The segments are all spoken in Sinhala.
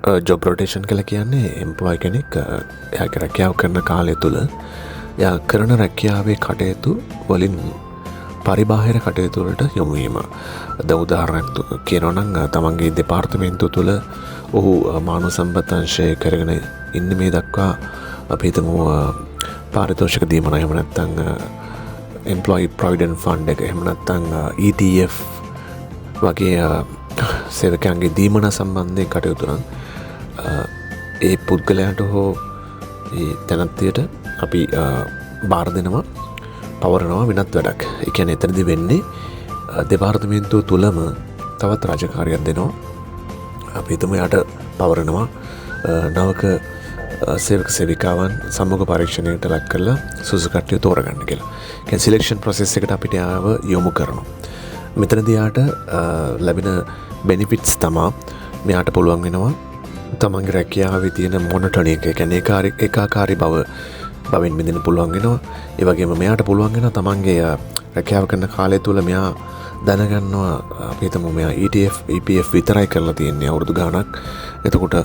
ජොබ් රොටේෂන් කළ කියන්නේ එම්පලොයි කෙනෙක් එයාගේ රැකියාව කරන කාලය තුළ එයා කරන රැකියාවේ කටයුතු වලින් පරිබාහිර කටයුතුවලට යොමුවීම. ද උදාහරණයක් කියනවනම් තමන්ගේ දෙපාර්තමේන්තුව තුළ ඔහු මානව සම්පත් කරගෙන ඉන්න මේ දක්වා අපි හිතමු පාරිතෝෂික දීමන එහෙම නැත්නම් එම්ප්ලොයි ප්‍රොවිඩන්ට් ෆන්ඩ් එක එහෙම නැත්නම් ETF වගේ සේවකයන්ගේ දීමන සම්බන්ධයෙන් කටයුතු නම් ඒ පුද්ගලයාට හෝ ඒ තැනැත්තියට අපි බාර දෙනවා පවරනවා වෙනත් වැඩක්. ඒ කියන්නේ එතනදී වෙන්නේ දෙපාර්තමේන්තුව තුලම තවත් රාජකාරියක් දෙනවා. අපි හිතමු යාට පවරනවා නවක සේවක සේවිකාවන් සම්මුඛ පරීක්ෂණයට ලක් කරලා සුසු කට්ටිය තෝරගන්න කියලා. කියන්නේ සිලෙක්ෂන් ප්‍රොසෙස් එකට අපිට ආව යොමු කරනවා. මෙතනදී යාට ලැබෙන බෙනිෆිට්ස් තමා මෙයාට පුළුවන් වෙනවා තමන්ගේ රැකියාවේ තියෙන මොනටොනින් එක කියන්නේ ඒකාකාරී බවෙන් මිදෙන්න පුළුවන් වෙනවා. ඒ වගේම මෙයාට පුළුවන් වෙනවා තමන්ගේ රැකියාව කරන කාලය තුල මෙයා දැනගන්නවා අපි හිතමු මෙයා ETF EPF විතරයි කරලා තියෙන්නේ අවුරුදු ගාණක්. එතකොට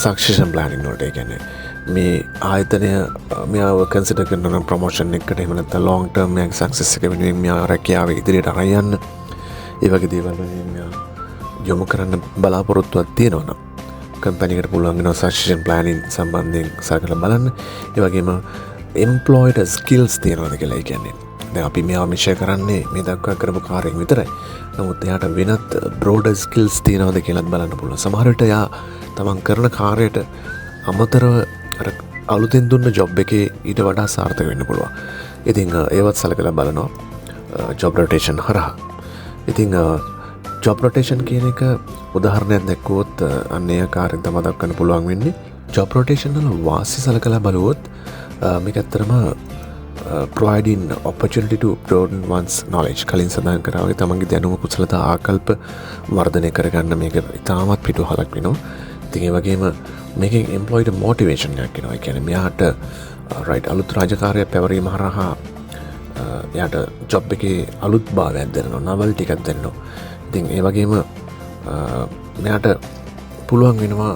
සක්සෙෂන් ප්ලෑනින් වලට ඒ කියන්නේ මේ ආයතනය මෙයාව කන්සිඩර් කරනවා ප්‍රොමෝෂන් එකකට එහෙම නැත්නම් ලොන්ග් ටර්ම් මෙයාගේ සක්සස් එක වෙනුවෙන් මෙයා රැකියාව ඉදිරියට අරන් යන්න ඒ වගේ දේවල් වලින් මෙයා යොමු කරන්න බලාපොරොත්තුවක් තියෙනවා නම් කම්පැනිකට පුළුවන් වෙනවා සක්සෙෂන් ප්ලෑනින් සම්බන්ධයෙන් සාකච්ඡා බලන්න. ඒ වගේම එම්ප්ලොයිඩ් ස්කිල්ස් තියෙනවාද කියලා. ඒ කියන්නේ දැන් අපි මෙයා මිෂය කරන්නේ මේ දක්වා කරපු කාර්යයෙන් විතරයි. නමුත් එයාට වෙනත් බ්‍රෝඩර් ස්කිල්ස් තියෙනවද කියලාත් බලන්න පුළුවන්. සමහර විට එයා තමන් කරන කාර්යයට අමතරව අර අලුතෙන් දුන්න ජොබ් එකේ ඊට වඩා සාර්ථක වෙන්න පුළුවන්. ඉතින් ඒවත් සලකලා බලනවා ජොබ් රොටේෂන් හරහා. ඉතින් ජොබ් රොටේෂන් කියන එක උදාහරණයක් දැක්වුවොත් අන්න ඒ කාර්යයෙන් තමයි දක්වන්න පුළුවන් වෙන්නේ. ජොබ් රොටේෂන් වල වාසි සලකලා බලුවොත් මේක ඇත්තටම providing opportunity to broaden one's knowledge. කලින් සඳහන් කරා වගේ තමන්ගේ දැනුම කුසලතා ආකල්ප වර්ධනය කරගන්න මේක ඉතාමත් පිටුහලක් වෙනවා. ඉතින් ඒ වගේම මේකෙන් එම්ප්ලොයිඩ් මොටිවේෂන් එකක් එනවා. ඒ කියන්නේ මෙයාට රයිට් අලුත් රාජකාරියක් පැවරීම හරහා එයාට ජොබ් එකේ අලුත් භාවයක් දැනෙනවා, novelty එකක් දැනෙනවා. ඉතින් ඒ වගේම මෙයාට පුළුවන් වෙනවා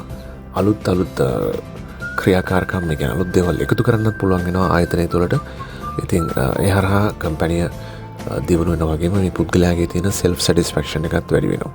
අලුත් ක්‍රියාකාරකම් මේ කියන්නේ අලුත් දේවල් එකතු කරන්නත් පුළුවන් වෙනවා ආයතනය තුළට. ඉතින් ඒ හරහා කම්පැනිය දියුණු වෙනවා වගේම මේ පුද්ගලයාගේ තියෙන self satisfaction එකත් වැඩි වෙනවා.